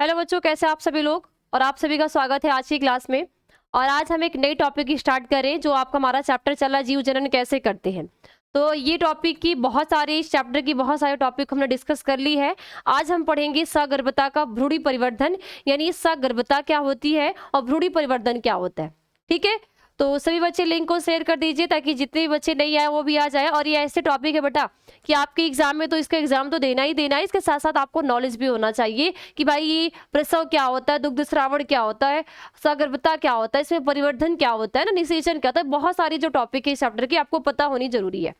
Hello बच्चों, कैसे आप सभी लोग। और आप सभी का स्वागत है आज की क्लास में। और आज हम एक नई टॉपिक की स्टार्ट करें जो आपका हमारा चैप्टर चला जीव जनन कैसे करते हैं। तो ये टॉपिक की बहुत सारी इस चैप्टर की बहुत सारे टॉपिक हमने डिस्कस कर ली है। आज हम पढ़ेंगे सगर्भता का भ्रूणी परिवर्धन, यानी सगर्भता क्या होती है और भ्रूणी परिवर्धन क्या होता है। ठीक है, तो सभी बच्चे लिंक को शेयर कर दीजिए ताकि जितने भी बच्चे नहीं आए वो भी आ जाए। और ये ऐसे टॉपिक है बेटा कि आपके एग्जाम में तो इसका एग्जाम तो देना ही देना है, इसके साथ साथ आपको नॉलेज भी होना चाहिए कि भाई ये प्रसव क्या होता है, दुग्ध श्रावण क्या होता है, सगर्भता क्या होता है, इसमें परिवर्धन क्या होता है ना, निषेचन क्या होता है। बहुत सारी जो टॉपिक है इस चैप्टर की आपको पता होनी जरूरी है।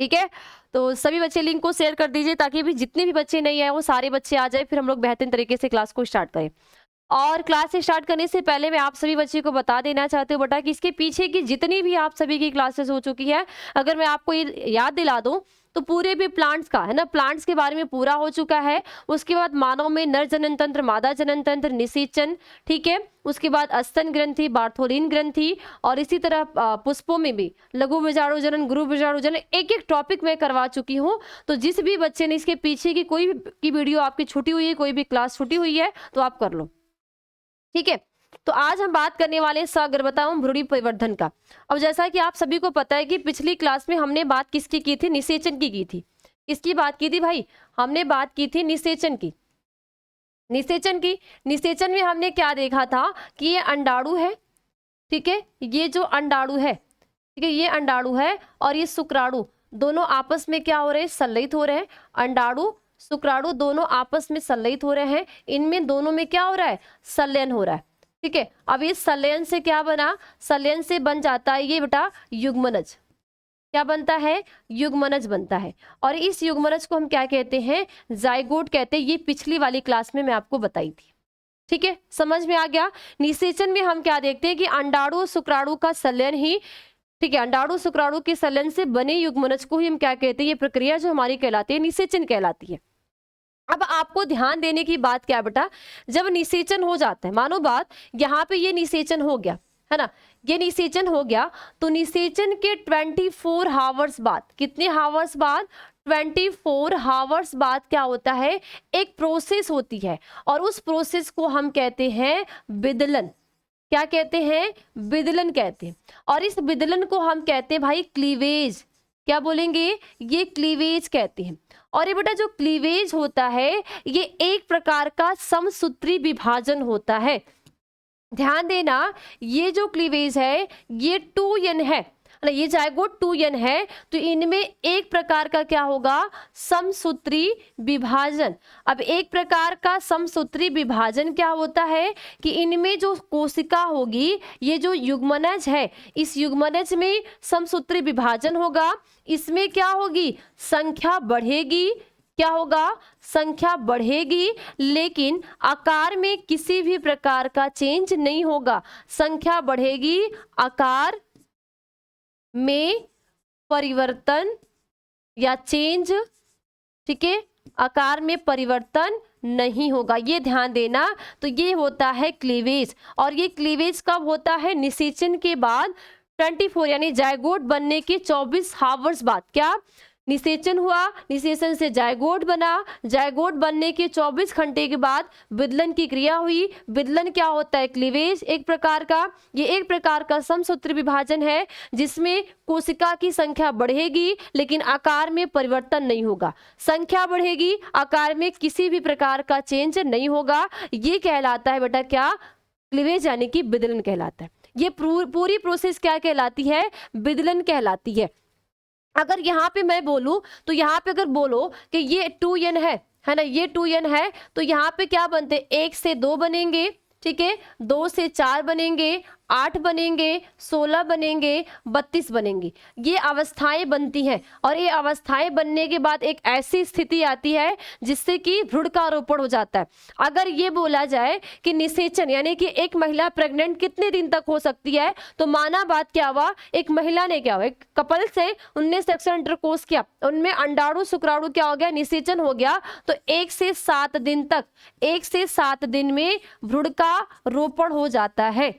ठीक है, तो सभी बच्चे लिंक को शेयर कर दीजिए ताकि भी जितने भी बच्चे नहीं आए वो सारे बच्चे आ जाए, फिर हम लोग बेहतरीन तरीके से क्लास को स्टार्ट करें। और क्लास स्टार्ट करने से पहले मैं आप सभी बच्चे को बता देना चाहती हूँ बेटा कि इसके पीछे की जितनी भी आप सभी की क्लासेस हो चुकी है, अगर मैं आपको ये याद दिला दूं तो पूरे भी प्लांट्स का है ना, प्लांट्स के बारे में पूरा हो चुका है। उसके बाद मानव में नर जनन तंत्र, मादा जनन तंत्र, निषेचन, ठीक है। उसके बाद अस्तन ग्रंथि, बार्थोलिन ग्रंथि, और इसी तरह पुष्पों में भी लघु बीजाणु जनन, गुरु बीजाणु जनन, एक एक टॉपिक मैं करवा चुकी हूँ। तो जिस भी बच्चे ने इसके पीछे की कोई भी की वीडियो आपकी छुट्टी हुई है, कोई भी क्लास छुट्टी हुई है तो आप कर लो। ठीक है, तो आज हम बात करने वाले हैं सगर्भता एवं भ्रूणी परिवर्धन का। अब जैसा कि आप सभी को पता है कि पिछली क्लास में हमने बात किसकी की थी, निषेचन की थी। किसकी बात की थी भाई, हमने बात की थी निषेचन की। निषेचन की, निषेचन में हमने क्या देखा था कि ये अंडाणु है, ठीक है, ये जो अंडाणु है, ठीक है, ये अंडाणु है और ये शुक्राणु, दोनों आपस में क्या हो रहे हैं, संलयित हो रहे हैं। अंडाणु शुक्राणु दोनों आपस में संलयित हो रहे हैं, इनमें दोनों में क्या हो रहा है, संलयन हो रहा है। ठीक है, अब इस संलयन से क्या बना, संलयन से बन जाता है ये बेटा युग्मनज। क्या बनता है, युग्मनज बनता है। और इस युग्मनज को हम क्या कहते हैं, जाइगोट कहते हैं। ये पिछली वाली क्लास में मैं आपको बताई थी। ठीक है, समझ में आ गया। निषेचन में हम क्या देखते हैं कि अंडाणु शुक्राणु का संलयन ही, ठीक है, अंडाणु शुक्राणु के संलयन से बने युग्मनज को ही हम क्या कहते हैं, ये प्रक्रिया जो हमारी कहलाती है निषेचन कहलाती है। अब आपको ध्यान देने की बात क्या बेटा, जब निषेचन हो जाता है, मानो बात यहाँ पे ये निषेचन हो गया है ना, ये निषेचन हो गया, तो निषेचन के 24 हावर्स बाद, कितने हावर्स बाद, 24 हावर्स बाद क्या होता है, एक प्रोसेस होती है और उस प्रोसेस को हम कहते हैं विदलन। क्या कहते हैं, विदलन कहते हैं। और इस विदलन को हम कहते हैं भाई क्लीवेज। क्या बोलेंगे, ये क्लीवेज कहते हैं। और ये बेटा जो क्लीवेज होता है ये एक प्रकार का समसूत्री विभाजन होता है। ध्यान देना, ये जो क्लीवेज है ये 2n है ना, ये जाइगोट 2n है, तो इनमें एक प्रकार का क्या होगा, समसूत्री विभाजन। अब एक प्रकार का समसूत्री विभाजन क्या होता है कि इनमें जो कोशिका होगी, ये जो युग्मनज है, इस युग्मनज में समसूत्री विभाजन होगा। इसमें क्या होगी, संख्या बढ़ेगी। क्या होगा, संख्या बढ़ेगी, लेकिन आकार में किसी भी प्रकार का चेंज नहीं होगा। संख्या बढ़ेगी, आकार में परिवर्तन या चेंज, ठीक है, आकार में परिवर्तन नहीं होगा, ये ध्यान देना। तो ये होता है क्लीवेज। और ये क्लीवेज कब होता है, निषेचन के बाद 24 यानी जाइगोट बनने के 24 हावर्स बाद। क्या, निषेचन हुआ, निषेचन से जाइगोट बना, जाइगोट बनने के 24 घंटे के बाद विदलन की क्रिया हुई। विदलन क्या होता है, क्लीवेज एक प्रकार का, ये एक प्रकार का समसूत्री विभाजन है जिसमें कोशिका की संख्या बढ़ेगी लेकिन आकार में परिवर्तन नहीं होगा। संख्या बढ़ेगी, आकार में किसी भी प्रकार का चेंज नहीं होगा। ये कहलाता है बेटा क्या, क्लीवेज यानी कि विदलन कहलाता है। ये पूरी प्रोसेस क्या कहलाती है, विदलन कहलाती है। अगर यहाँ पे मैं बोलूं तो यहाँ पे अगर बोलो कि ये 2n है ना, ये 2n है, तो यहाँ पे क्या बनते, 1 से 2 बनेंगे, ठीक है, 2 से 4 बनेंगे, 8 बनेंगे, 16 बनेंगे, 32 बनेंगी। ये अवस्थाएं बनती हैं। और ये अवस्थाएं बनने के बाद एक ऐसी स्थिति आती है जिससे कि भ्रूण का आरोपण हो जाता है। अगर ये बोला जाए कि निषेचन यानी कि एक महिला प्रेग्नेंट कितने दिन तक हो सकती है, तो माना बात क्या हुआ, एक महिला ने क्या हुआ, एक कपल से उनने सेक्सुअल इंटरकोर्स किया, उनमें अंडाणु शुक्राणु क्या हो गया, निषेचन हो गया, तो 1 से 7 दिन तक, 1 से 7 दिन में भ्रूण का रोपण हो जाता है।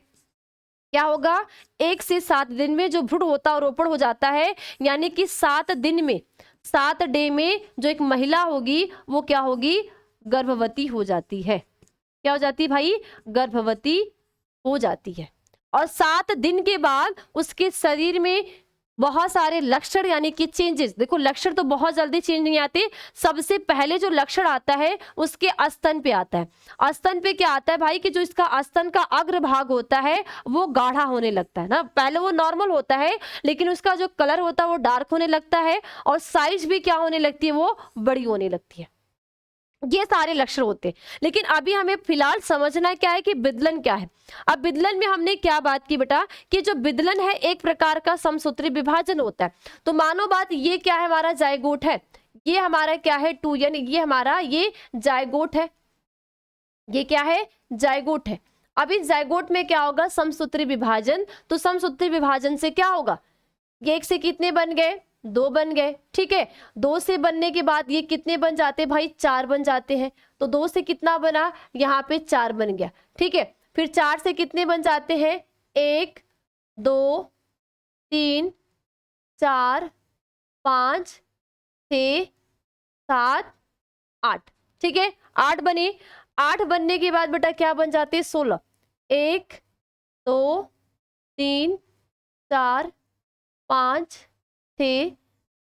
क्या होगा, 1 से 7 दिन में जो भ्रूण होता है रोपण हो जाता है। यानी कि 7 दिन में, 7 डे में जो एक महिला होगी वो क्या होगी, गर्भवती हो जाती है। क्या हो जाती है भाई? गर्भवती हो जाती है। और 7 दिन के बाद उसके शरीर में बहुत सारे लक्षण यानी कि चेंजेस, देखो लक्षण तो बहुत जल्दी चेंज नहीं आते, सबसे पहले जो लक्षण आता है उसके स्तन पे आता है। स्तन पे क्या आता है भाई कि जो इसका स्तन का अग्र भाग होता है वो गाढ़ा होने लगता है ना। पहले वो नॉर्मल होता है लेकिन उसका जो कलर होता है वो डार्क होने लगता है और साइज भी क्या होने लगती है, वो बड़ी होने लगती है। ये सारे लक्षण होते हैं। लेकिन अभी हमें फिलहाल समझना क्या है कि विदलन क्या है। अब विदलन में हमने क्या बात की बेटा कि जो विदलन है एक प्रकार का समसूत्री विभाजन होता है। तो मानो बात ये क्या है, हमारा जायगोट है, ये हमारा क्या है 2n, ये हमारा ये जायगोट है, ये क्या है जायगोट है। अब इस जायगोट में क्या होगा, समसूत्री विभाजन। तो समसूत्री विभाजन से क्या होगा, ये एक से कितने बन गए, 2 बन गए, ठीक है। 2 से बनने के बाद ये कितने बन जाते हैं भाई, 4 बन जाते हैं। तो 2 से कितना बना, यहाँ पे 4 बन गया, ठीक है। फिर 4 से कितने बन जाते हैं, 1 2 3 4 5 6 7 8, ठीक है 8 बने। 8 बनने के बाद बेटा क्या बन जाते हैं, 16। 1 2 3 4 5 6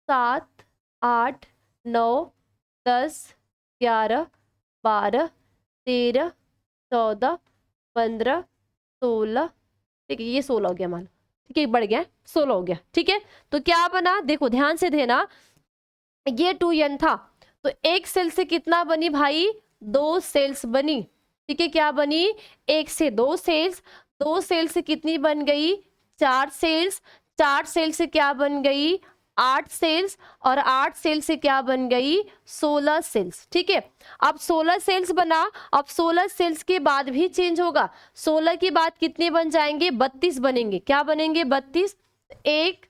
7 8 9 10 11 12 13 14 15 16, ठीक है ये 16 हो गया मान, ठीक है बढ़ गया 16 हो गया, ठीक है। तो क्या बना, देखो ध्यान से देना, ये 2n था तो एक सेल से कितना बनी भाई, 2 सेल्स बनी, ठीक है। क्या बनी, 1 से 2 सेल्स, 2 सेल से कितनी बन गई, 4 सेल्स, 4 सेल से क्या बन गई, 8 सेल्स, और 8 सेल से क्या बन गई, 16 सेल्स, ठीक है। अब 16 सेल्स बना, अब 16 सेल्स के बाद भी चेंज होगा, 16 के बाद कितने बन जाएंगे, 32 बनेंगे। क्या बनेंगे, 32। 1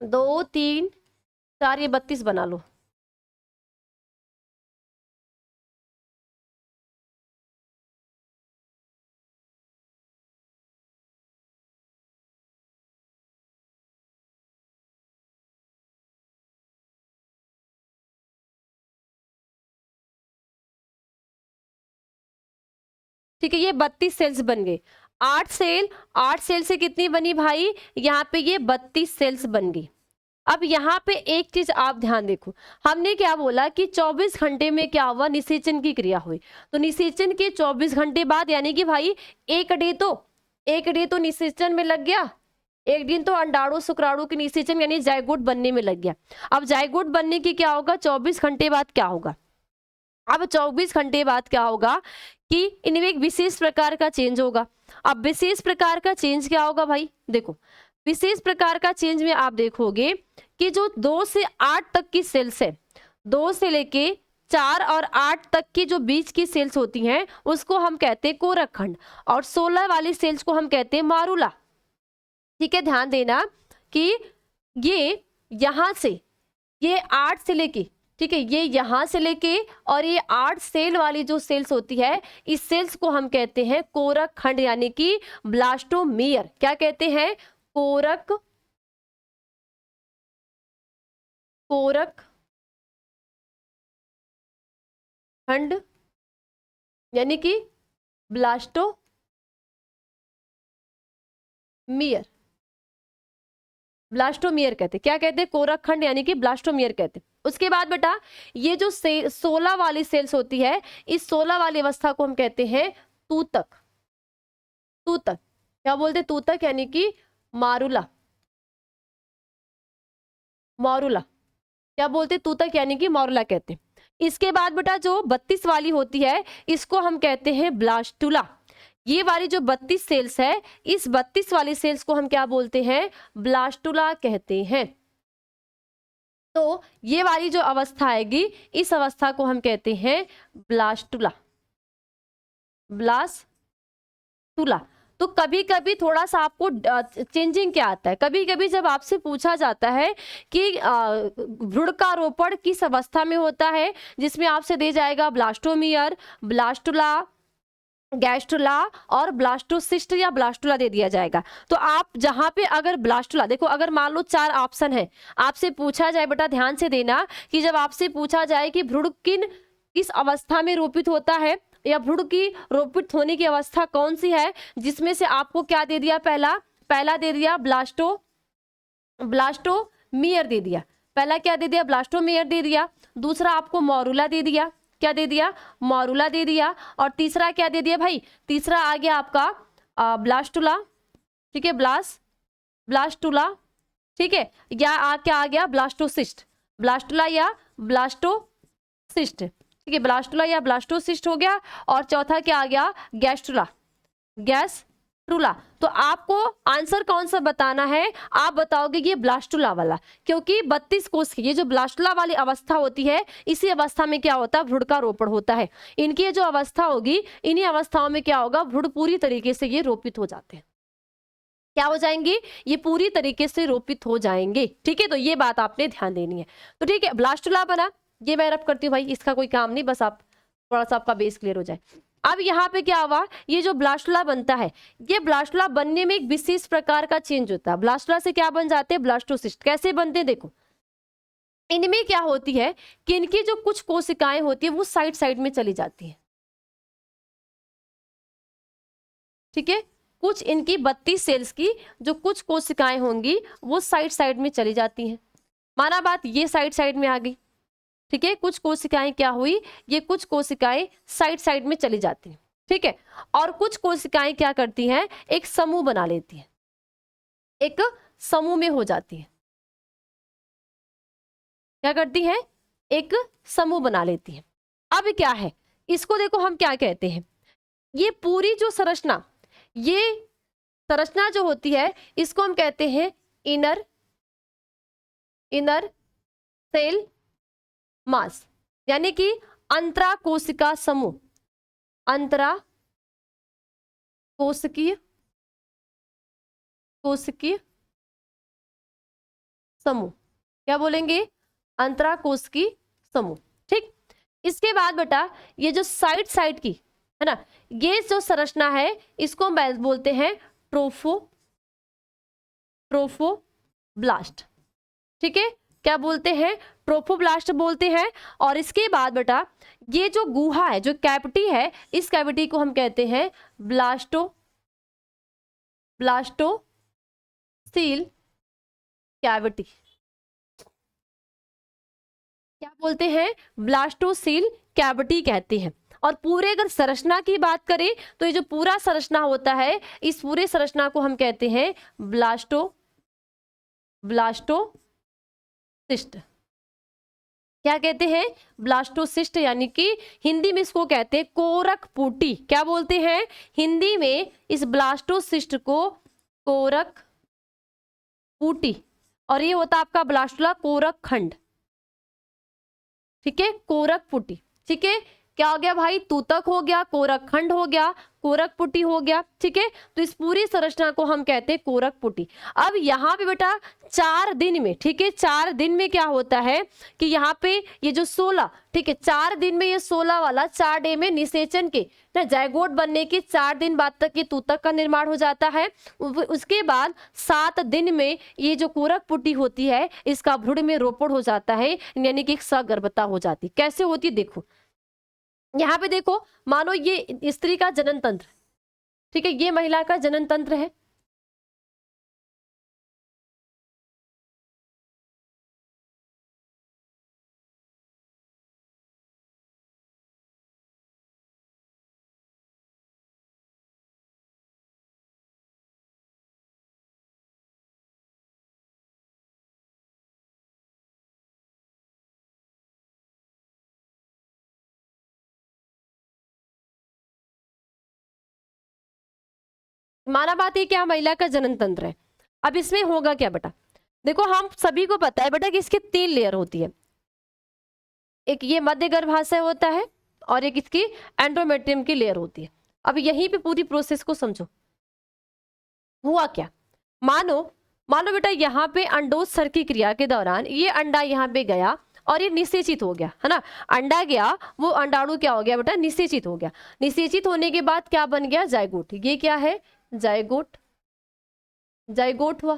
2 3 4, ये 32 बना लो। ठीक है ये 32 सेल्स बन गए। 8 सेल, 8 सेल से कितनी बनी भाई, यहाँ पे ये 32 सेल्स बन गई। अब यहाँ पे एक चीज आप ध्यान देखो, हमने क्या बोला कि 24 घंटे में क्या हुआ, निषेचन की क्रिया हुई। तो निषेचन के 24 घंटे बाद यानी कि भाई एक डे तो निषेचन में लग गया, एक दिन तो अंडाणु शुक्राणु के निषेचन यानी जायगोट बनने में लग गया। अब जायगोट बनने की क्या होगा, 24 घंटे बाद क्या होगा, अब 24 घंटे बाद क्या होगा कि इनमें एक विशेष प्रकार का चेंज होगा। अब विशेष प्रकार का चेंज क्या होगा भाई, देखो विशेष प्रकार का चेंज में आप देखोगे कि जो 2 से 8 तक की सेल्स है, 2 से लेके 4 और 8 तक की जो बीच की सेल्स होती हैं उसको हम कहते हैं कोरक खंड, और 16 वाली सेल्स को हम कहते हैं मारूला, ठीक है। ध्यान देना कि ये यहां से ये 8 से लेके, ठीक है ये यहां से लेके और ये 8 सेल वाली जो सेल्स होती है, इस सेल्स को हम कहते हैं कोरक खंड यानी कि ब्लास्टोमियर। क्या कहते हैं, कोरक खंड यानी कि ब्लास्टोमियर कहते हैं। क्या कहते हैं, कोरक खंड यानी कि ब्लास्टोमियर कहते हैं। उसके बाद बेटा ये जो 16 वाली सेल्स होती है, इस 16 वाली अवस्था को हम कहते हैं तूतक। क्या बोलते हैं, तूतक यानी कि मारूला। क्या बोलते हैं, तूतक यानी कि मारूला कहते हैं। इसके बाद बेटा जो 32 वाली होती है इसको हम कहते हैं ब्लास्टुला। ये वाली जो 32 सेल्स है, इस 32 वाली सेल्स को हम क्या बोलते हैं, ब्लास्टुला कहते हैं। तो ये वाली जो अवस्था आएगी, इस अवस्था को हम कहते हैं ब्लास्टुला। तो कभी कभी थोड़ा सा आपको चेंजिंग क्या आता है, कभी कभी जब आपसे पूछा जाता है कि भ्रूण का रोपण किस अवस्था में होता है, जिसमें आपसे दे जाएगा ब्लास्टोमियर, ब्लास्टुला, गैस्ट्रुला और ब्लास्टोसिस्ट या ब्लास्टुला दे दिया जाएगा। तो आप जहां पे अगर ब्लास्टुला, देखो अगर मान लो 4 ऑप्शन है, आपसे पूछा जाए, बेटा ध्यान से देना कि जब आपसे पूछा जाए कि भ्रूण किन किस अवस्था में रोपित होता है, या भ्रूण की रोपित होने की अवस्था कौन सी है, जिसमें से आपको क्या दे दिया, पहला दे दिया ब्लास्टोमियर दे दिया, पहला क्या दे दिया, ब्लास्टोमियर दे दिया, दूसरा आपको मॉरूला दे दिया, क्या दे दिया, मॉरूला दे दिया, और तीसरा क्या दे दिया भाई, तीसरा आ गया आपका ब्लास्टुला, ठीक है, ब्लास्टुला, ठीक है, या क्या आ गया, ब्लास्टोसिस्ट, ब्लास्टुला या ब्लास्टोसिस्ट, ठीक है, ब्लास्टुला या ब्लास्टोसिस्ट हो गया, और चौथा क्या आ गया, गैस्ट्रुला। तो आपको आंसर कौन सा बताना है, आप बताओगे ये ब्लास्टुला वाला, क्योंकि 32 कोष की ये जो ब्लास्टुला वाली अवस्था होती है, इसी अवस्था में क्या होता है, भ्रूण का रोपण होता है। इनकी जो अवस्था होगी, इन्हीं अवस्थाओं में क्या होगा, भ्रूण पूरी तरीके से ये रोपित हो जाते हैं, क्या हो जाएंगे, ये पूरी तरीके से रोपित हो जाएंगे, ठीक है। तो ये बात आपने ध्यान देनी है। तो ठीक है, ब्लास्टुला बना, ये मैं रब करती हूँ भाई, इसका कोई काम नहीं, बस आप थोड़ा सा आपका बेस क्लियर हो जाए। अब यहाँ पे क्या हुआ, ये जो ब्लास्टुला बनता है, ये ब्लास्टुला बनने में एक विशेष प्रकार का चेंज होता है। ब्लास्टुला से क्या बन जाते हैं, ब्लास्टोसिस्ट। कैसे बनते हैं, देखो, इनमें क्या होती है कि इनकी जो कुछ कोशिकाएं होती है वो साइड साइड में चली जाती है, ठीक है, कुछ इनकी 32 सेल्स की जो कुछ कोशिकाएं होंगी वो साइड साइड में चली जाती हैं। माना बात, ये साइड साइड में आ गई, ठीक है, कुछ कोशिकाएं क्या हुई, ये कुछ कोशिकाएं साइड साइड में चली जाती हैं, ठीक है, और कुछ कोशिकाएं क्या करती हैं, एक समूह बना लेती हैं, एक समूह में हो जाती है, क्या करती हैं, एक समूह बना लेती हैं। अब क्या है, इसको देखो हम क्या कहते हैं, ये पूरी जो संरचना, ये संरचना जो होती है, इसको हम कहते हैं इनर सेल मास, यानी कि अंतरा कोशिका समूह, अंतरा कोशिकीय समूह, क्या बोलेंगे, अंतरा कोशिकीय समूह, ठीक। इसके बाद बेटा, ये जो साइड साइड की है ना, ये जो संरचना है, इसको हम बोलते हैं ट्रोफोब्लास्ट, ठीक है, क्या बोलते हैं, ट्रोफोब्लास्ट बोलते हैं। और इसके बाद बेटा, ये जो गुहा है, जो कैविटी है, इस कैविटी को हम कहते हैं ब्लास्टोसील कैविटी, क्या बोलते हैं, ब्लास्टोसील कैविटी कहते हैं। और पूरे अगर संरचना की बात करें, तो ये जो पूरा संरचना होता है, इस पूरे संरचना को हम कहते हैं ब्लास्टोसिस्ट, क्या कहते हैं, ब्लास्टोसिस्ट, यानी कि हिंदी में इसको कहते हैं कोरकपुटी। क्या बोलते हैं, हिंदी में इस ब्लास्टोसिस्ट को कोरकपुटी, और ये होता है आपका ब्लास्टुला कोरक खंड, ठीक है, कोरकपुटी, ठीक है, क्या हो गया भाई, तूतक हो गया, कोरकखंड हो गया, कोरकपुटी हो गया, ठीक है। तो इस पूरी संरचना को हम कहते हैं कोरकपुटी। अब यहाँ पे बेटा 4 दिन में, ठीक है, 4 दिन में क्या होता है कि यहाँ पे ये जो 16, ठीक है, 4 दिन में ये 16 वाला 4 डे में निषेचन के ना जायगोट बनने के 4 दिन बाद तक ये तूतक का निर्माण हो जाता है। उसके बाद 7 दिन में ये जो कोरकपुटी होती है, इसका भ्रूण में रोपण हो जाता है, यानी कि एक सगर्भता हो जाती। कैसे होती है, देखो यहाँ पे देखो, मानो ये स्त्री का जनन तंत्र, ठीक है, ये महिला का जनन तंत्र है, माना बात है क्या, महिला का जनन तंत्र है। अब इसमें होगा क्या बेटा, देखो हम सभी को पता है बेटा कि इसके 3 लेयर होती है, एक ये मध्य गर्भाशय होता है, और एक इसकी एंडोमेट्रियम की लेयर होती है। अब यहीं पे पूरी प्रोसेस को समझो, हुआ क्या, मानो बेटा यहाँ पे अंडोत्सर्ग की क्रिया के दौरान ये अंडा यहाँ पे गया और ये निषेचित हो गया, है ना, अंडा गया, वो अंडाणु क्या हो गया बेटा, निषेचित हो गया। निषेचित होने के बाद क्या बन गया, जायगोट। ये क्या है, जायगोट हुआ,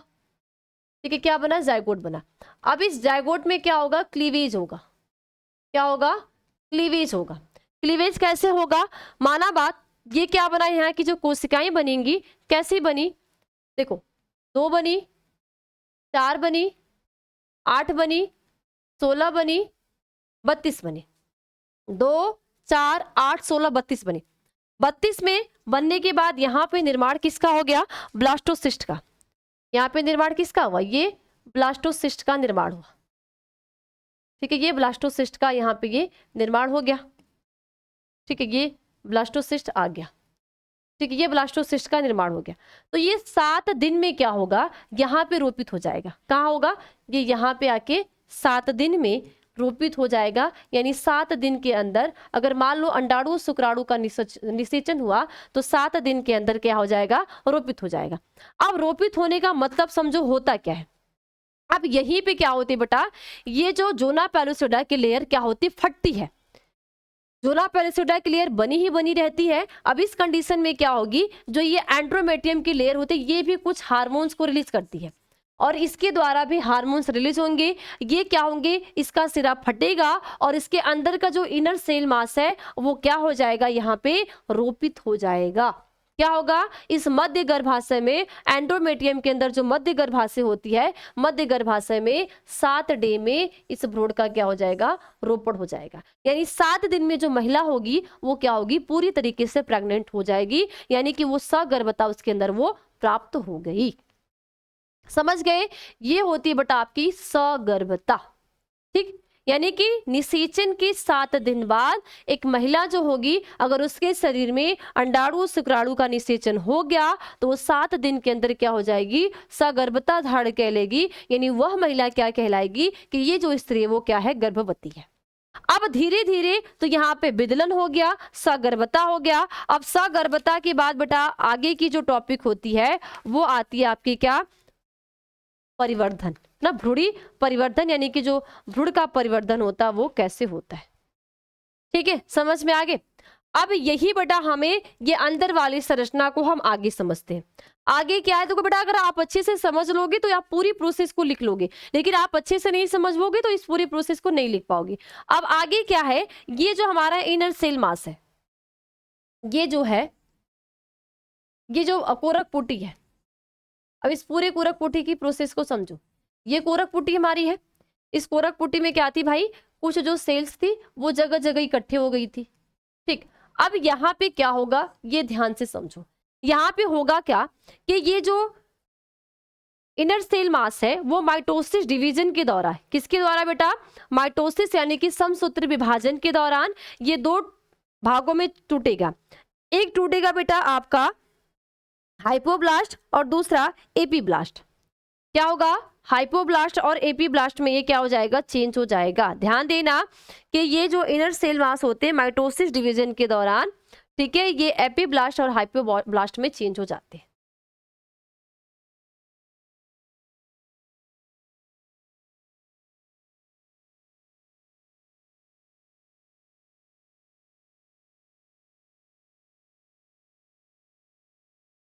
ठीक है, क्या बना, जायगोट बना। अब इस जायगोट में क्या होगा, क्लीवेज होगा, क्या होगा, क्लीवेज होगा। क्लीवेज कैसे होगा? माना बात, ये क्या बना, यहाँ की जो कोशिकाएं बनेंगी कैसी बनी, देखो 2 बनी, 4 बनी, 8 बनी, 16 बनी, 32 बनी, 2 4 8 16 32 बनी। 32 में बनने के बाद यहाँ पे निर्माण किसका हो गया? ब्लास्टोसिस्ट का। यहाँ पे निर्माण किसका हुआ? ये ब्लास्टोसिस्ट का निर्माण हुआ। ठीक है, ये ब्लास्टोसिस्ट का यहाँ पे ये निर्माण हो गया। ठीक है, ये ब्लास्टोसिस्ट आ गया। ठीक है, ये ब्लास्टोसिस्ट का निर्माण हो गया। तो ये 7 दिन में क्या होगा? यहाँ पे रोपित हो जाएगा। कहाँ होगा? ये यहाँ पे आके 7 दिन में रोपित हो जाएगा। यानी 7 दिन के अंदर, अगर मान लो अंडाणु शुक्राणु का निषेचन हुआ तो 7 दिन के अंदर क्या हो जाएगा? रोपित हो जाएगा। अब रोपित होने का मतलब समझो होता क्या है। अब यहीं पे क्या होती है बेटा, ये जो जोना पेलुसिडा की लेयर क्या होती, फटती है। जोना पेलुसिडा की लेयर बनी ही बनी रहती है। अब इस कंडीशन में क्या होगी, जो ये एंड्रोमेटियम की लेयर होती है ये भी कुछ हार्मोन्स को रिलीज करती है और इसके द्वारा भी हार्मोन्स रिलीज होंगे। ये क्या होंगे, इसका सिरा फटेगा और इसके अंदर का जो इनर सेल मास है वो क्या हो जाएगा, यहाँ पे रोपित हो जाएगा। क्या होगा? इस मध्य गर्भाशय में, एंडोमेट्रियम के अंदर जो मध्य गर्भाशय होती है, मध्य गर्भाशय में 7 डे में इस भ्रूण का क्या हो जाएगा? रोपण हो जाएगा। यानी 7 दिन में जो महिला होगी वो क्या होगी? पूरी तरीके से प्रेग्नेंट हो जाएगी। यानी कि वो सगर्भता उसके अंदर वो प्राप्त हो गई। समझ गए? ये होती है बेटा आपकी सगर्भता। ठीक, यानी कि निषेचन के 7 दिन बाद एक महिला जो होगी, अगर उसके शरीर में अंडाणु शुक्राणु का निषेचन हो गया तो वो 7 दिन के अंदर क्या हो जाएगी? सगर्भता धारण कहलेगी। यानी वह महिला क्या कहलाएगी कि ये जो स्त्री है वो क्या है? गर्भवती है। अब धीरे धीरे तो यहाँ पे विदलन हो गया, सगर्भता हो गया। अब सगर्भता के बाद बेटा आगे की जो टॉपिक होती है वो आती है आपकी क्या? परिवर्धन ना, भ्रूणी परिवर्धन। यानी कि जो भ्रूण का परिवर्धन होता है वो कैसे होता है। ठीक है, समझ में आगे? अब यही बेटा हमें ये अंदर वाली संरचना को हम आगे समझते हैं। आगे क्या है, तो बेटा अगर आप अच्छे से समझ लोगे तो आप पूरी प्रोसेस को लिख लोगे, लेकिन आप अच्छे से नहीं समझ लोगे तो इस पूरी प्रोसेस को नहीं लिख पाओगे। अब आगे क्या है, ये जो हमारा इनर सेल मास है, ये जो है, ये जो कोरक पुटी है। अब इस पूरे कोरक पुटी की प्रोसेस को समझो। ये कोरक पुटी हमारी है। इस कोरक पुटी में क्या थी भाई? कुछ जो सेल्स थी वो जगह जगह इकट्ठे हो गई थी। ठीक, अब यहाँ पे क्या होगा ये ध्यान से समझो। यहाँ पे होगा क्या कि ये जो इनर सेल मास है वो माइटोसिस डिवीजन के दौरान, किसके द्वारा बेटा? माइटोसिस यानी कि समसूत्र विभाजन के दौरान ये 2 भागों में टूटेगा। एक टूटेगा बेटा आपका हाइपोब्लास्ट और दूसरा एपीब्लास्ट। क्या होगा? हाइपोब्लास्ट और एपीब्लास्ट में ये क्या हो जाएगा? चेंज हो जाएगा। ध्यान देना कि ये जो इनर सेल मास होते हैं माइटोसिस डिवीजन के दौरान, ठीक है, ये एपीब्लास्ट और हाइपोब्लास्ट में चेंज हो जाते हैं।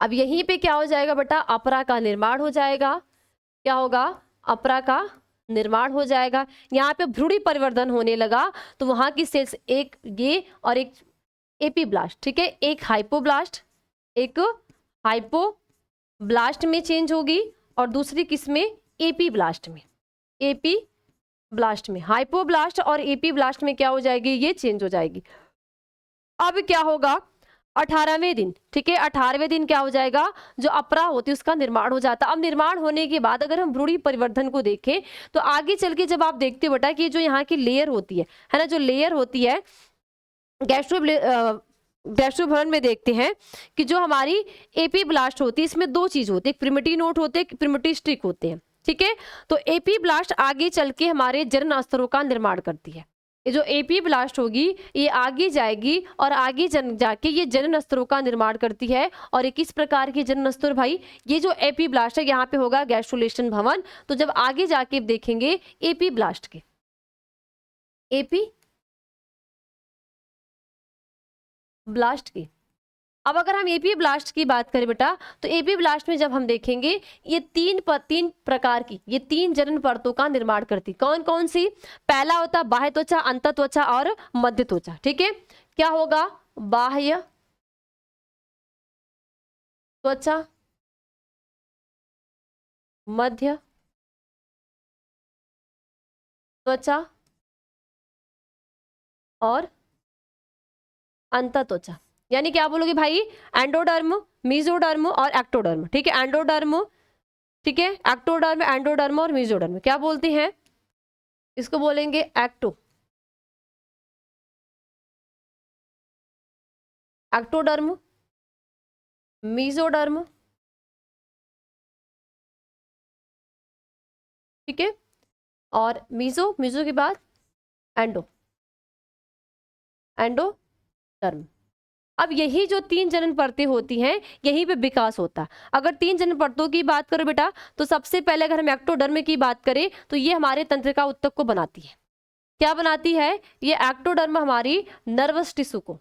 अब यहीं पे क्या हो जाएगा बेटा? अपरा का निर्माण हो जाएगा। क्या होगा? अपरा का निर्माण हो जाएगा। यहाँ पे भ्रूणी परिवर्धन होने लगा तो वहां की सेल्स, एक ये और एक एपीब्लास्ट, ठीक है, एक हाइपोब्लास्ट, एक हाइपोब्लास्ट में चेंज होगी और दूसरी किस में? एपीब्लास्ट में। एपीब्लास्ट में, हाइपोब्लास्ट और एपीब्लास्ट में क्या हो जाएगी? ये चेंज हो जाएगी। अब क्या होगा? 18वें दिन, ठीक है, 18वें दिन क्या हो जाएगा? जो अपरा होती है उसका निर्माण हो जाता है। अब निर्माण होने के बाद अगर हम भ्रूणी परिवर्धन को देखें तो आगे चल के जब आप देखते हो बेटा कि जो यहाँ की लेयर होती है ना, जो लेयर होती है गैस्ट्रोभवन में देखते हैं कि जो हमारी एपीब्लास्ट होती है इसमें 2 चीज होती है, एक प्रिमिटिव नोट होते हैं, एक प्रिमिटिव स्टिक होते हैं। ठीक है, तो एपीब्लास्ट आगे चल के हमारे जनन स्तरों का निर्माण करती है। ये जो एपीब्लास्ट होगी ये आगे जाएगी और आगे जाके ये जनन स्तरों का निर्माण करती है। और ये किस प्रकार के जनन स्तर भाई? ये जो एपीब्लास्ट है यहाँ पे होगा गैस्ट्रुलेशन भवन। तो जब आगे जाके देखेंगे एपीब्लास्ट के, एपीब्लास्ट के अब अगर हम एपी ब्लास्ट की बात करें बेटा, तो एपी ब्लास्ट में जब हम देखेंगे ये तीन प्रकार की, ये 3 जनन परतों का निर्माण करती। कौन कौन सी? पहला होता बाह्य त्वचा, अंत त्वचा और मध्य त्वचा। ठीक है, क्या होगा? बाह्य त्वचा, मध्य त्वचा और अंत त्वचा। यानी क्या बोलोगे भाई? एंडोडर्म, मेसोडर्म और एक्टोडर्म। ठीक है, एंडोडर्म, ठीक है, एक्टोडर्म, एंडोडर्म और मेसोडर्म। क्या बोलते हैं इसको? बोलेंगे एक्टो, एक्टोडर्म, मेसोडर्म, ठीक है, और मीजो के बाद एंडो, एंडोडर्म। अब यही जो 3 जनन परतें होती हैं, यहीं पे विकास होता है। अगर 3 जनन परतों की बात करो बेटा, तो सबसे पहले अगर हम एक्टोडर्म की बात करें तो ये हमारे तंत्रिका उत्तक को बनाती है। क्या बनाती है? ये एक्टोडर्म हमारी नर्वस टिश्यू को,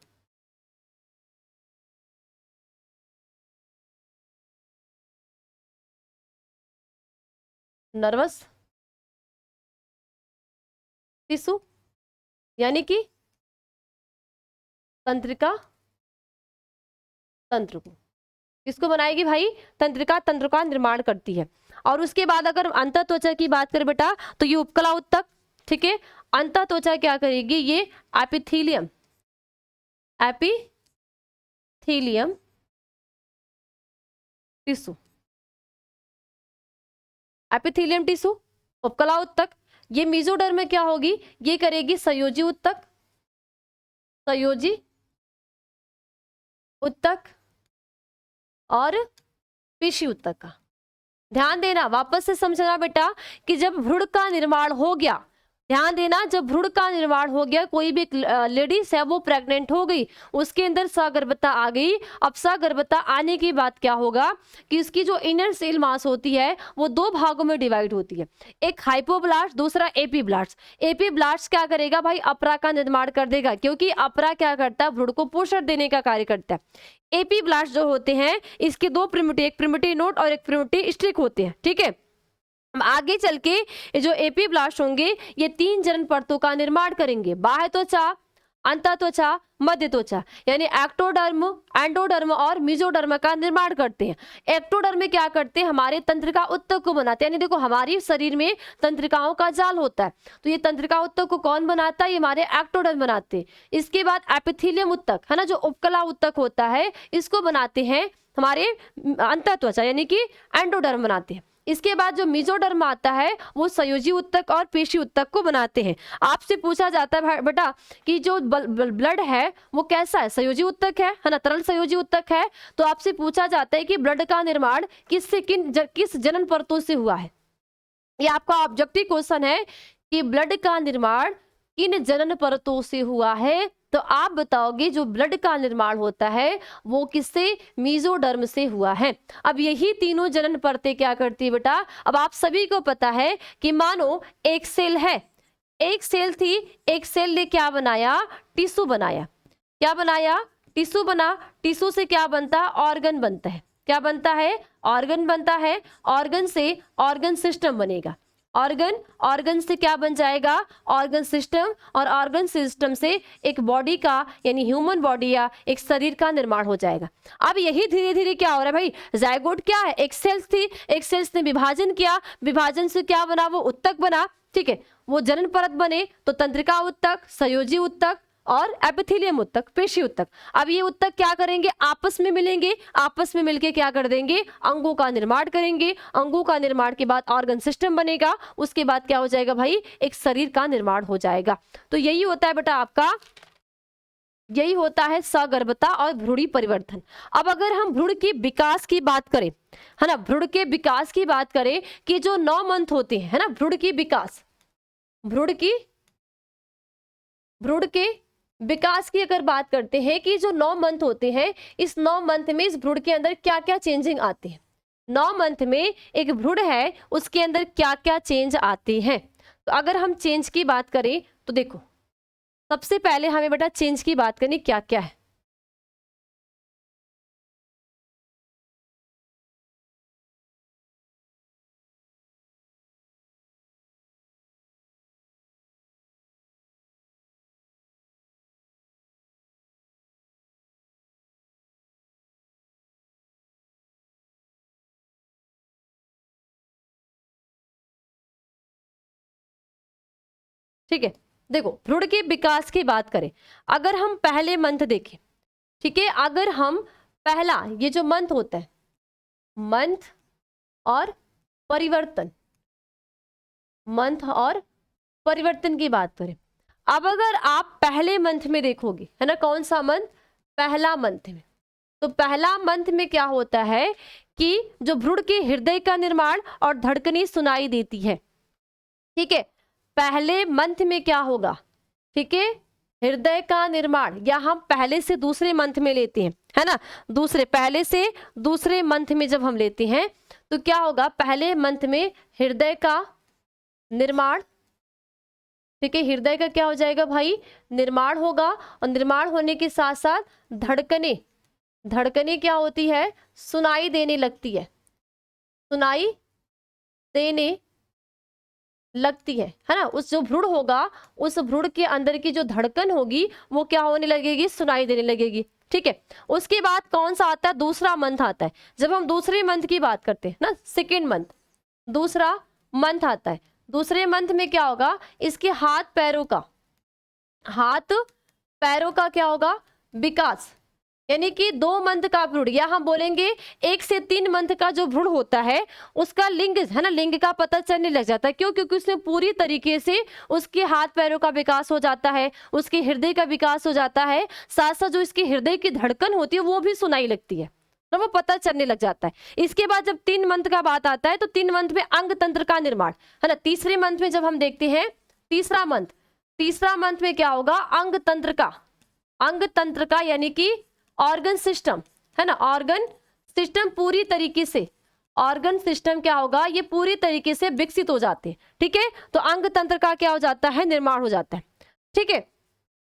नर्वस टिश्यू यानी कि तंत्रिका तंत्र को, किसको बनाएगी भाई? तंत्रिका तंत्र का निर्माण करती है। और उसके बाद अगर अंत त्वचा की बात करें बेटा, तो ये उपकला उत्तक, ठीक है। अंत त्वचा क्या करेगी? ये epithelium, epithelium tissue, epithelium tissue, उपकला उत्तक। ये मेसोडर्म में क्या होगी? ये करेगी संयोजी उत्तक, संयोजी उत्तक और पेशी उत्तक का। ध्यान देना, वापस से समझना बेटा कि जब भ्रूण का निर्माण हो गया, ध्यान देना, जब भ्रूण का निर्माण हो गया, कोई भी लेडीज है वो प्रेग्नेंट हो गई, उसके अंदर सगर्भता आ गई। अब सगर्भता आने के बाद क्या होगा कि इसकी जो इनर सेल मास होती है वो 2 भागों में डिवाइड होती है, एक हाइपोब्लास्ट, दूसरा एपीब्लास्ट। एपीब्लास्ट क्या करेगा भाई? अपरा का निर्माण कर देगा, क्योंकि अपरा क्या करता है? भ्रूण को पोषण देने का कार्य करता है। एपीब्लास्ट जो होते हैं इसके 2 प्रिमिटिव, एक प्रिमिटिव नोड और एक प्रिमिटिव स्ट्रिक होते हैं। ठीक है, आगे चल के ये जो एपीब्लास्ट होंगे ये 3 जनन परतों का निर्माण करेंगे, बाह्य त्वचा, अंत त्वचा, मध्य त्वचा, यानी एक्टोडर्म, एंडोडर्म और मेसोडर्म का निर्माण करते हैं। एक्टोडर्म क्या करते हैं? हमारे तंत्रिका उत्तक को बनाते हैं। यानी देखो, हमारे शरीर में तंत्रिकाओं का जाल होता है, तो ये तंत्रिका उत्तक को कौन बनाता है? ये हमारे एक्टोडर्म बनाते हैं। इसके बाद एपिथेलियम उत्तक है ना, जो उपकला उत्तक होता है, इसको बनाते हैं हमारे अंत त्वचा यानी कि एंडोडर्म बनाते हैं। इसके बाद जो मेसोडर्म आता है वो संयोजी उत्तक और पेशी उत्तक को बनाते हैं। आपसे पूछा जाता है बेटा कि जो ब्लड है वो कैसा है? संयोजी उत्तक है ना, तरल संयोजी उत्तक है। तो आपसे पूछा जाता है कि ब्लड का निर्माण किस जनन परतों से हुआ है? ये आपका ऑब्जेक्टिव क्वेश्चन है कि ब्लड का निर्माण किन जनन परतों से हुआ है। तो आप बताओगे जो ब्लड का निर्माण होता है वो किससे? मेसोडर्म से हुआ है। अब यही तीनों जनन परतें क्या करती है बेटा? अब आप सभी को पता है कि मानो एक सेल है, एक सेल थी, एक सेल ने क्या बनाया? टिश्यू बनाया। क्या बनाया? टिश्यू बना। टिश्यू से क्या बनता? ऑर्गन बनता है। क्या बनता है? ऑर्गन बनता है। ऑर्गन से ऑर्गन सिस्टम बनेगा। ऑर्गन से क्या बन जाएगा? ऑर्गन सिस्टम, और ऑर्गन सिस्टम से एक बॉडी का यानी ह्यूमन बॉडी या एक शरीर का निर्माण हो जाएगा। अब यही धीरे धीरे क्या हो रहा है भाई? जायगोट क्या है? एक सेल्स थी, एक सेल्स ने विभाजन किया, विभाजन से क्या बना? वो उत्तक बना। ठीक है, वो जनन परत बने तो तंत्रिका उत्तक, संयोजी उत्तक और एपिथेलियम उत्तक, पेशी उत्तक। अब ये उत्तक क्या करेंगे? आपस में मिलेंगे, आपस में मिलके क्या कर देंगे? अंगों का निर्माण करेंगे। अंगों का निर्माण के बाद ऑर्गन सिस्टम बनेगा। उसके बाद क्या हो जाएगा भाई? एक शरीर का निर्माण हो जाएगा। तो यही होता है बेटा आपका, यही होता है सगर्भता और भ्रूणी परिवर्तन। अब अगर हम भ्रूण के विकास की बात करें, है ना, भ्रूण के विकास की बात करें कि जो 9 मंथ होते हैं, है ना, भ्रूण के विकास की अगर बात करते हैं कि जो 9 मंथ होते हैं, इस 9 मंथ में इस भ्रूण के अंदर क्या क्या चेंजिंग आते हैं? 9 मंथ में एक भ्रूण है उसके अंदर क्या क्या चेंज आते हैं? तो अगर हम चेंज की बात करें तो देखो, सबसे पहले हमें बेटा चेंज की बात करनी क्या क्या है। ठीक है, देखो भ्रूण के विकास की बात करें, अगर हम पहले मंथ देखें, ठीक है, अगर हम पहला ये जो मंथ होता है, मंथ और परिवर्तन, मंथ और परिवर्तन की बात करें, अब अगर आप पहले मंथ में देखोगे, है ना, कौन सा मंथ, पहला मंथ में, तो पहला मंथ में क्या होता है कि जो भ्रूण के हृदय का निर्माण और धड़कनें सुनाई देती है। ठीक है, पहले मंथ में क्या होगा, ठीक है, हृदय का निर्माण, या हम पहले से दूसरे मंथ में लेते हैं, है ना, दूसरे, पहले से दूसरे मंथ में जब हम लेते हैं तो क्या होगा, पहले मंथ में हृदय का निर्माण, ठीक है, हृदय का क्या हो जाएगा भाई, निर्माण होगा, और निर्माण होने के साथ साथ धड़कने, धड़कने क्या होती है, सुनाई देने लगती है, सुनाई देने लगती है ना, उस जो भ्रूण होगा उस भ्रूण के अंदर की जो धड़कन होगी वो क्या होने लगेगी, सुनाई देने लगेगी। ठीक है, उसके बाद कौन सा आता है, दूसरा मंथ आता है। जब हम दूसरे मंथ की बात करते हैं ना, सेकेंड मंथ, दूसरा मंथ आता है, दूसरे मंथ में क्या होगा, इसके हाथ पैरों का, हाथ पैरों का क्या होगा, विकास, यानी कि 2 मंथ का भ्रूण, या हम बोलेंगे 1 से 3 मंथ का जो भ्रूण होता है उसका लिंग, है ना, लिंग का पता चलने लग जाता है। क्यों, क्योंकि उसमें पूरी तरीके से उसके हाथ पैरों का विकास हो जाता है, उसके हृदय का विकास हो जाता है, साथ साथ जो इसके हृदय की धड़कन होती है वो भी सुनाई लगती है, तो वो पता चलने लग जाता है। इसके बाद जब 3 मंथ का बात आता है तो 3 मंथ में अंग तंत्र का निर्माण, है ना, तीसरे मंथ में जब हम देखते हैं, तीसरा मंथ में क्या होगा, अंग तंत्र का, अंग तंत्र का यानी कि ऑर्गन सिस्टम, है ना, ऑर्गन सिस्टम पूरी तरीके से, ऑर्गन सिस्टम क्या होगा, ये पूरी तरीके से विकसित हो जाते हैं। ठीक है, तो अंग तंत्र का क्या हो जाता है, निर्माण हो जाता है। ठीक है,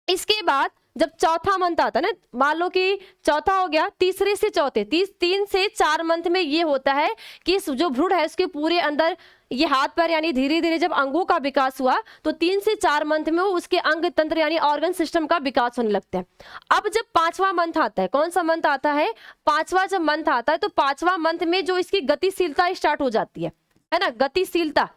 इसके बाद जब चौथा मंथ आता है ना, मान लो कि चौथा हो गया, तीसरे से चौथे, 3 से 4 मंथ में ये होता है कि जो भ्रूण है उसके पूरे अंदर ये हाथ पैर, यानी धीरे धीरे जब अंगों का विकास हुआ तो 3 से 4 मंथ में उसके अंग तंत्र यानी ऑर्गन सिस्टम का विकास होने लगता है। अब जब 5वां मंथ आता है, कौन सा मंथ आता है, 5वां जब मंथ आता है तो 5वां मंथ में जो इसकी गतिशीलता स्टार्ट हो जाती है ना, गतिशीलता,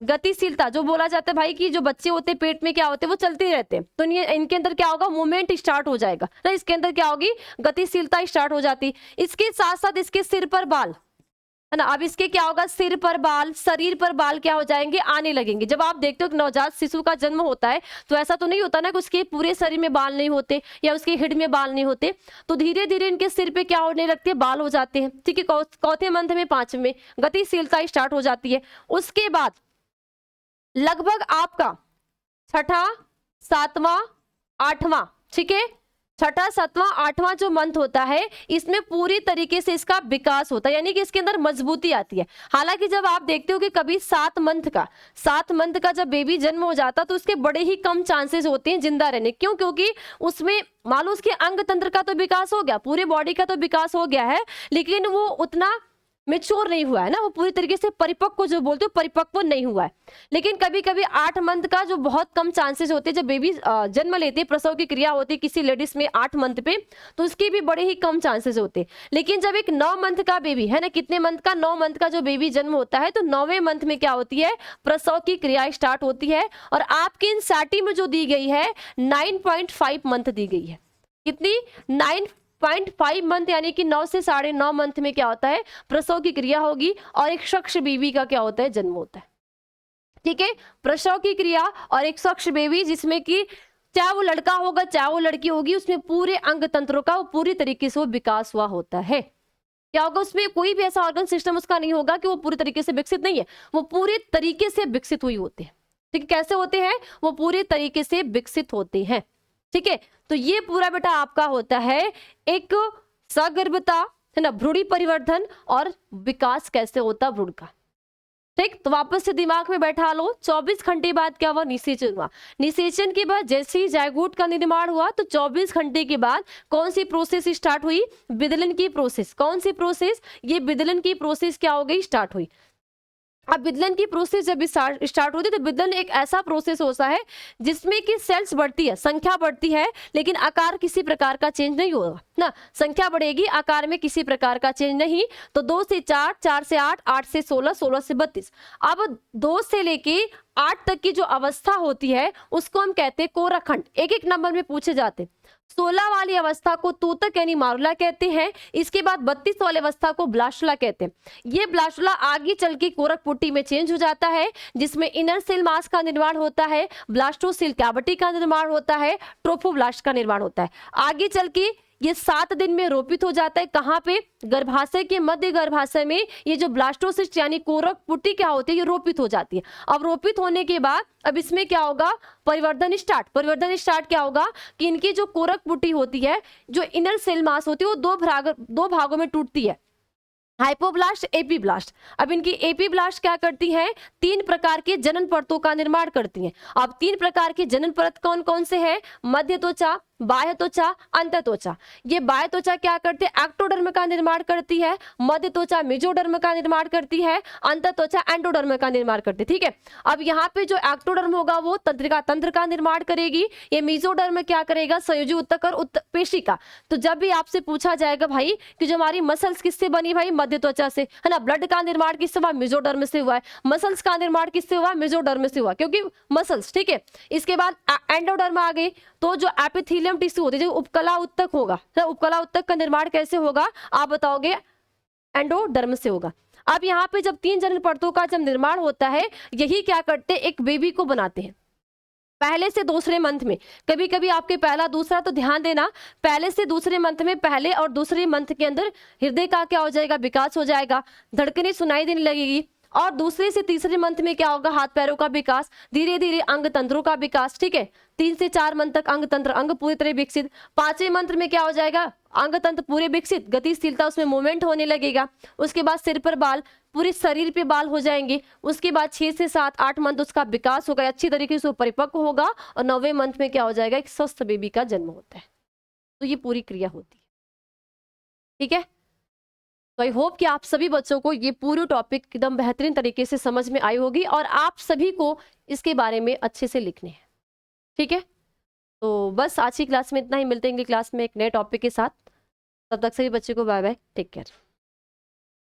गतिशीलता जो बोला जाता है भाई कि जो बच्चे होते हैं पेट में क्या होते हैं वो चलते रहते हैं, तो इनके अंदर क्या होगा, मूवमेंट स्टार्ट हो जाएगा ना, इसके अंदर क्या होगी, गतिशीलता स्टार्ट हो जाती। इसके साथ साथ इसके सिर पर बाल, है ना, अब इसके क्या होगा, सिर पर बाल, शरीर पर बाल क्या हो जाएंगे, आने लगेंगे। जब आप देखते हो कि नवजात शिशु का जन्म होता है तो ऐसा तो नहीं होता ना कि उसके पूरे शरीर में बाल नहीं होते या उसके हिड में बाल नहीं होते, तो धीरे धीरे इनके सिर पे क्या होने लगते हैं, बाल हो जाते हैं। ठीक है, चौथे मंथ में 5वें में गतिशीलता स्टार्ट हो जाती है। उसके बाद लगभग आपका 6ठा 7वां 8वां, ठीक है, 6ठा 7वां 8वां जो मंथ होता है इसमें पूरी तरीके से इसका विकास होता है, यानी कि इसके अंदर मजबूती आती है। हालांकि जब आप देखते हो कि कभी 7 मंथ का जब बेबी जन्म हो जाता तो उसके बड़े ही कम चांसेस होते हैं जिंदा रहने। क्यों, क्योंकि उसमें मान लो उसके अंग तंत्र का तो विकास हो गया, पूरे बॉडी का तो विकास हो गया है, लेकिन वो उतना मेच्योर नहीं हुआ है ना, वो पूरी तरीके से परिपक्व जो बोलते हो परिपक्व नहीं हुआ है। लेकिन कभी कभी 8 मंथ का जो बहुत कम चांसेस होते हैं, जब बेबी जन्म लेते हैं, प्रसव की क्रिया होती है किसी लेडीज में 8 मंथ पे, तो उसके भी बड़े ही कम चांसेस होते हैं। लेकिन जब एक 9 मंथ का बेबी, है ना, कितने मंथ का, 9 मंथ का जो बेबी जन्म होता है तो 9वें मंथ में क्या होती है, प्रसव की क्रिया स्टार्ट होती है। और आपकी इन साटी में जो दी गई है 9.5 मंथ दी गई है, कितनी, 9.5 मंथ, यानी कि 9 से 9.5 मंथ में क्या होता है, प्रसव की क्रिया होगी और एक शख्स बेबी का क्या होता है, जन्म होता है। ठीक है, प्रसव की क्रिया और एक शख्स बेबी, जिसमें कि चाहे वो लड़का होगा चाहे वो लड़की होगी, उसमें पूरे अंग तंत्रों का वो पूरी तरीके से वो विकास हुआ होता है। क्या होगा, उसमें कोई भी ऐसा ऑर्गन सिस्टम उसका नहीं होगा कि वो पूरी तरीके से विकसित नहीं है, वो पूरे तरीके से विकसित हुई होते हैं। ठीक है, कैसे होते हैं, वो पूरे तरीके से विकसित होते हैं। ठीक है, तो ये पूरा बेटा आपका होता है एक सगर्भता, है ना, भ्रूणी परिवर्धन और विकास कैसे होता भ्रूण का। ठीक, तो वापस से दिमाग में बैठा लो, 24 घंटे बाद क्या हुआ, निषेचन हुआ। निषेचन के बाद जैसे ही जायगोट का निर्माण हुआ तो 24 घंटे के बाद कौन सी प्रोसेस स्टार्ट हुई, विदलन की प्रोसेस। कौन सी प्रोसेस, ये विदलन की प्रोसेस क्या हो गई, स्टार्ट हुई। अब विदलन की प्रोसेस जब स्टार्ट होती है तो विदलन एक ऐसा प्रोसेस होता है जिसमें कि सेल्स बढ़ती है, संख्या बढ़ती है, लेकिन आकार किसी प्रकार का चेंज नहीं होगा ना। संख्या बढ़ेगी, आकार में किसी प्रकार का चेंज नहीं। तो 2 से 4, 4 से 8, 8 से 16, 16 से 32। अब 2 से लेके 8 तक की जो अवस्था होती है उसको हम कहते हैं कोरखंड। एक एक नंबर में पूछे जाते। 16 वाली अवस्था को तूतक यानी मारुला कहते हैं। इसके बाद 32 वाली अवस्था को ब्लास्टुला कहते हैं। ये ब्लास्टुला आगे चल के कोरक पुट्टी में चेंज हो जाता है, जिसमें इनर सेल मास का निर्माण होता है, ब्लास्टोसेल कैविटी का निर्माण होता है, ट्रोफोब्लास्ट का निर्माण होता है। आगे चल के ये 7 दिन में रोपित हो जाता है। कहाँ पे? गर्भाशय के मध्य गर्भाशय में ये जो ब्लास्टोसिस्ट यानी कोरक पुट्टी क्या होती है, ये रोपित हो जाती है। अब रोपित होने के बाद अब इसमें क्या होगा? परिवर्धन स्टार्ट। परिवर्धन स्टार्ट क्या होगा कि इनकी जो कोरक पुट्टी होती है, जो इनर सेल मास होती है, वो दो भागों में टूटती है, हाइपोब्लास्ट, एपीब्लास्ट। अब इनकी एपीब्लास्ट क्या करती हैं? 3 प्रकार के जनन परतों का निर्माण करती हैं। अब 3 प्रकार की जनन परत कौन कौन से हैं? मध्य त्वचा, बाह्य त्वचा, अंत त्वचा। ये बाह्य त्वचा क्या करते हैं? एक्टोडर्म का निर्माण करती है। मध्य त्वचा मेसोडर्म का निर्माण करती है। अंत त्वचा एंडोडर्म का निर्माण करती है। ठीक है। अब यहाँ पे जो एक्टोडर्म होगा वो तंत्रिका तंत्र का निर्माण करेगी। ये मेसोडर्म क्या करेगा? संयोजी उत्तक और पेशिका। तो जब भी आपसे पूछा जाएगा भाई कि जो हमारी मसल्स किससे बनी? भाई मध्य त्वचा से, है ना। ब्लड का निर्माण किससे हुआ? मेसोडर्म से हुआ है। मसल्स का निर्माण किससे हुआ? मेसोडर्म से हुआ, क्योंकि मसल्स। ठीक है। इसके बाद एंडोडर्म आ गई। तो जो एपिथेलियम टिश्यू होती है, जो उपकला उत्तक होगा, तो उपकला उत्तक का निर्माण कैसे होगा आप बताओगे? एंडोडर्म से होगा। अब यहाँ पे जब 3 जनन परतों का जब निर्माण होता है, यही क्या करते हैं? एक बेबी को बनाते हैं। पहले से दूसरे मंथ में, कभी कभी आपके पहला दूसरा, तो ध्यान देना, पहले से दूसरे मंथ में, पहले और दूसरे मंथ के अंदर हृदय का क्या हो जाएगा? विकास हो जाएगा, धड़कनें सुनाई देने लगेगी। और दूसरे से तीसरे मंथ में क्या होगा? हाथ पैरों का विकास, धीरे धीरे अंग तंत्रों का विकास। ठीक है। 3 से 4 मंथ तक अंग तंत्र, अंग पूरी तरह विकसित। 5वें मंथ में क्या हो जाएगा? अंग तंत्र पूरे विकसित, गतिशीलता, उसमें मूवमेंट होने लगेगा। उसके बाद सिर पर बाल, पूरे शरीर पे बाल हो जाएंगे। उसके बाद 6 से 7, 8 मंथ उसका विकास होगा, अच्छी तरीके से परिपक्व होगा। और 9वें मंथ में क्या हो जाएगा? एक स्वस्थ बेबी का जन्म होता है। तो ये पूरी क्रिया होती है। ठीक है। तो आई होप कि आप सभी बच्चों को ये पूरी टॉपिक एकदम बेहतरीन तरीके से समझ में आई होगी और आप सभी को इसके बारे में अच्छे से लिखने हैं। ठीक है। तो बस आज की क्लास में इतना ही। मिलते हैं अगली क्लास में एक नए टॉपिक के साथ। तब तक सभी बच्चों को बाय बाय, टेक केयर।